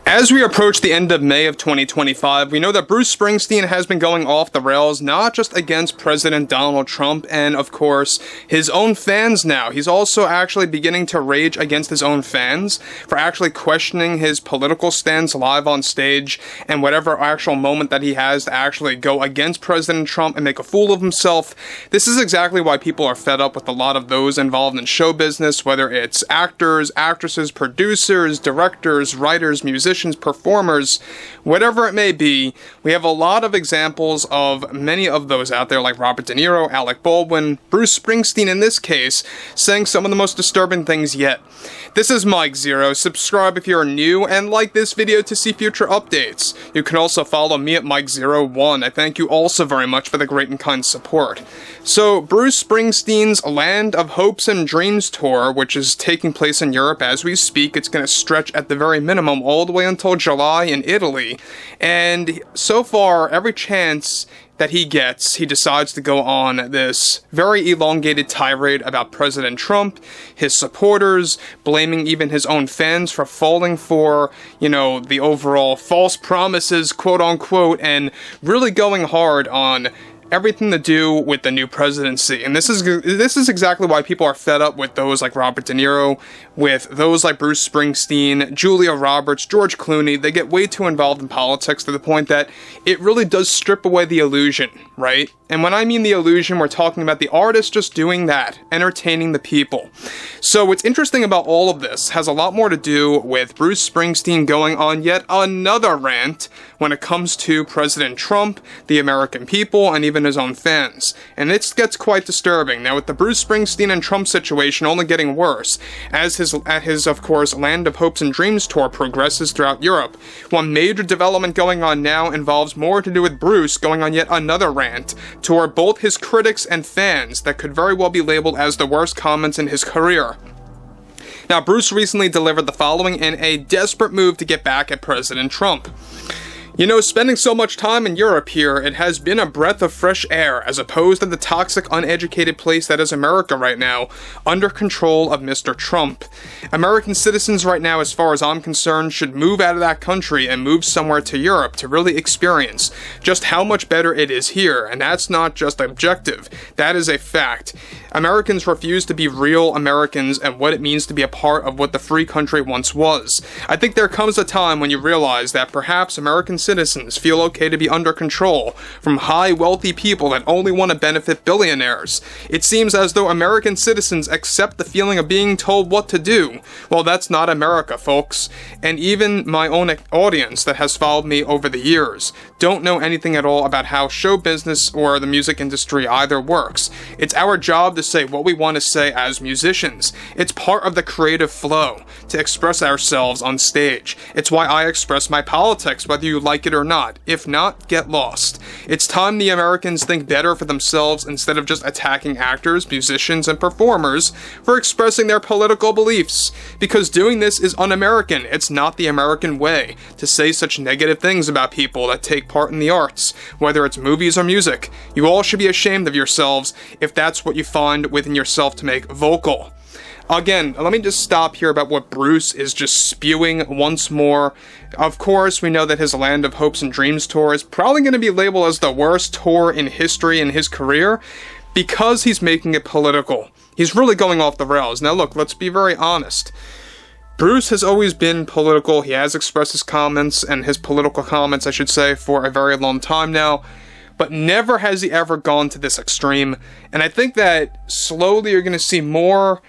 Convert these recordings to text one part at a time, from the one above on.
As we approach the end of May of 2025, we know that Burce Springsteen has been going off the rails, not just against President Donald Trump and, of course, his own fans now. He's also actually beginning to rage against his own fans for actually questioning his political stance live on stage and whatever actual moment that he has to actually go against President Trump and make a fool of himself. This is exactly why people are fed up with a lot of those involved in show business, whether it's actors, actresses, producers, directors, writers, musicians, performers, whatever it may be. We have a lot of examples of many of those out there, like Robert De Niro, Alec Baldwin, Burce Springsteen in this case, saying some of the most disturbing things yet. This is Mike Zero. Subscribe if you're new, and like this video to see future updates. You can also follow me at Mike01. I thank you also very much for the great and kind support. So, Burce Springsteen's Land of Hopes and Dreams tour, which is taking place in Europe as we speak, it's going to stretch at the very minimum all the way until July in Italy, and so far, every chance that he gets, he decides to go on this very elongated tirade about President Trump, his supporters, blaming even his own fans for falling for, the overall false promises, quote unquote, and really going hard on everything to do with the new presidency. And this is exactly why people are fed up with those like Robert De Niro, with those like Burce Springsteen, Julia Roberts, George Clooney. They get way too involved in politics to the point that it really does strip away the illusion, right? And when I mean the illusion, we're talking about the artist just doing that, entertaining the people. So what's interesting about all of this has a lot more to do with Burce Springsteen going on yet another rant when it comes to President Trump, the American people, and even his own fans. And it gets quite disturbing. Now, with the Burce Springsteen and Trump situation only getting worse, as his, of course, Land of Hopes and Dreams tour progresses throughout Europe, one major development going on now involves more to do with Burce going on yet another rant toward both his critics and fans that could very well be labeled as the worst comments in his career. Now, Burce recently delivered the following in a desperate move to get back at President Trump. Spending so much time in Europe here, it has been a breath of fresh air, as opposed to the toxic, uneducated place that is America right now, under control of Mr. Trump. American citizens right now, as far as I'm concerned, should move out of that country and move somewhere to Europe to really experience just how much better it is here, and that's not just objective, that is a fact. Americans refuse to be real Americans and what it means to be a part of what the free country once was. I think there comes a time when you realize that perhaps American citizens feel okay to be under control from high, wealthy people that only want to benefit billionaires. It seems as though American citizens accept the feeling of being told what to do. Well, that's not America, folks. And even my own audience that has followed me over the years don't know anything at all about how show business or the music industry either works. It's our job to say what we want to say as musicians. It's part of the creative flow to express ourselves on stage. It's why I express my politics, whether you like it or not. If not, get lost. It's time the Americans think better for themselves instead of just attacking actors, musicians, and performers for expressing their political beliefs. Because doing this is un-American. It's not the American way to say such negative things about people that take part in the arts, whether it's movies or music. You all should be ashamed of yourselves if that's what you find within yourself to make vocal. Again, let me just stop here about what Burce is just spewing once more. Of course, we know that his Land of Hopes and Dreams tour is probably going to be labeled as the worst tour in history in his career because he's making it political. He's really going off the rails. Now look, let's be very honest. Burce has always been political. He has expressed his comments, and his political comments, I should say, for a very long time now. But never has he ever gone to this extreme. And I think that slowly you're going to see more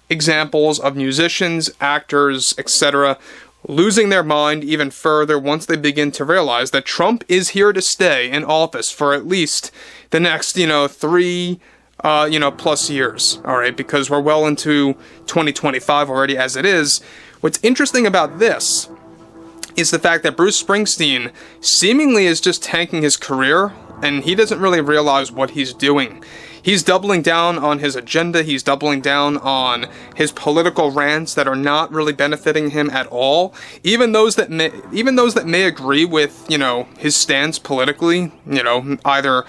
examples of musicians, actors, etc. losing their mind even further once they begin to realize that Trump is here to stay in office for at least the next, 3 plus years, alright, because we're well into 2025 already as it is. What's interesting about this is the fact that Burce Springsteen seemingly is just tanking his career, and he doesn't really realize what he's doing. He's doubling down on his agenda, he's doubling down on his political rants that are not really benefiting him at all. Even those that may agree with, his stance politically, either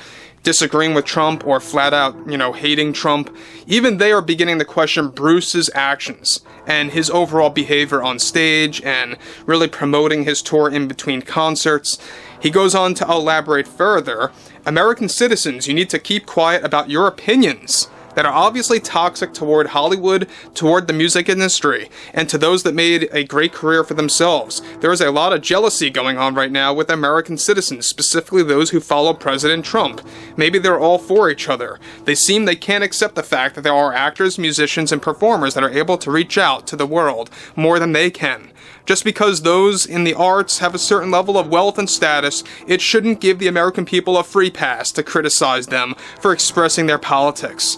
disagreeing with Trump or flat out, hating Trump, even they are beginning to question Bruce's actions and his overall behavior on stage and really promoting his tour in between concerts. He goes on to elaborate further, American citizens, you need to keep quiet about your opinions that are obviously toxic toward Hollywood, toward the music industry, and to those that made a great career for themselves. There is a lot of jealousy going on right now with American citizens, specifically those who follow President Trump. Maybe they're all for each other. They seem they can't accept the fact that there are actors, musicians, and performers that are able to reach out to the world more than they can. Just because those in the arts have a certain level of wealth and status, it shouldn't give the American people a free pass to criticize them for expressing their politics.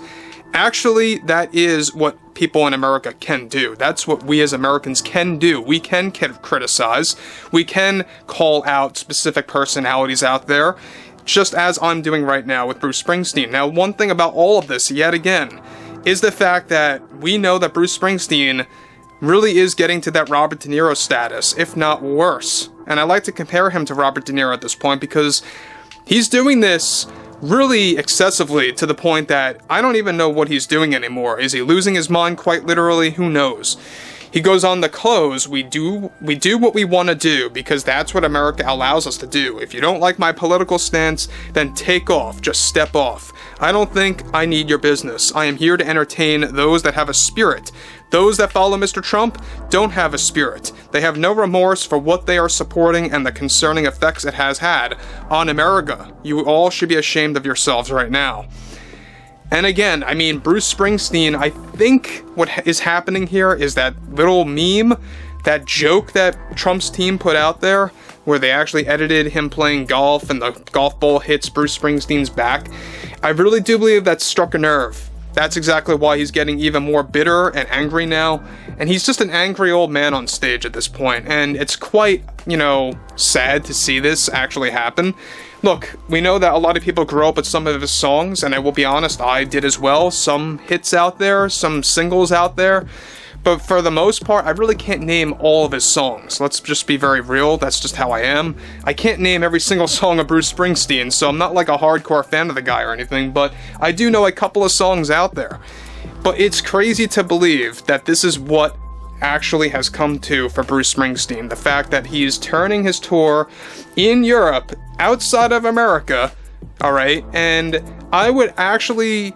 Actually, that is what people in America can do. That's what we as Americans can do. We can criticize. We can call out specific personalities out there, just as I'm doing right now with Bruce Springsteen. Now, one thing about all of this, yet again, is the fact that we know that Bruce Springsteen really is getting to that Robert De Niro status, if not worse. And I like to compare him to Robert De Niro at this point because he's doing this really excessively to the point that I don't even know what he's doing anymore. Is he losing his mind quite literally? Who knows? He goes on to close, we do what we want to do because that's what America allows us to do. If you don't like my political stance, then take off, just step off. I don't think I need your business. I am here to entertain those that have a spirit. Those that follow Mr. Trump don't have a spirit. They have no remorse for what they are supporting and the concerning effects it has had on America. You all should be ashamed of yourselves right now. And again, Bruce Springsteen, I think what is happening here is that little meme, that joke that Trump's team put out there, where they actually edited him playing golf and the golf ball hits Bruce Springsteen's back. I really do believe that struck a nerve. That's exactly why he's getting even more bitter and angry now. And he's just an angry old man on stage at this point. And it's quite, sad to see this actually happen. Look, we know that a lot of people grew up with some of his songs, and I will be honest, I did as well. Some hits out there, some singles out there. But for the most part, I really can't name all of his songs. Let's just be very real, that's just how I am. I can't name every single song of Bruce Springsteen, so I'm not like a hardcore fan of the guy or anything, but I do know a couple of songs out there. But it's crazy to believe that this is what actually has come to for Bruce Springsteen. The fact that he's turning his tour in Europe, outside of America, alright, and I would actually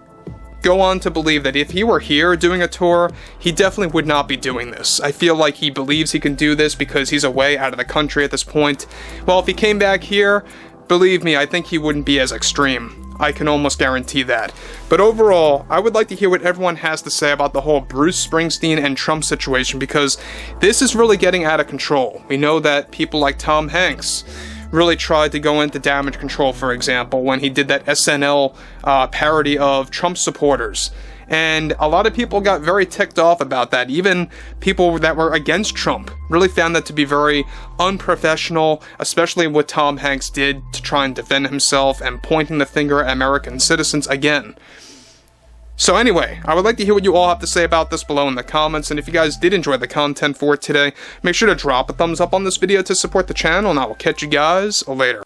go on to believe that if he were here doing a tour, he definitely would not be doing this. I feel like he believes he can do this because he's away out of the country at this point. Well, if he came back here, believe me, I think he wouldn't be as extreme. I can almost guarantee that. But overall, I would like to hear what everyone has to say about the whole Bruce Springsteen and Trump situation because this is really getting out of control. We know that people like Tom Hanks really tried to go into damage control, for example, when he did that SNL parody of Trump supporters. And a lot of people got very ticked off about that. Even people that were against Trump really found that to be very unprofessional, especially what Tom Hanks did to try and defend himself and pointing the finger at American citizens again. So anyway, I would like to hear what you all have to say about this below in the comments, and if you guys did enjoy the content for today, make sure to drop a thumbs up on this video to support the channel, and I will catch you guys later.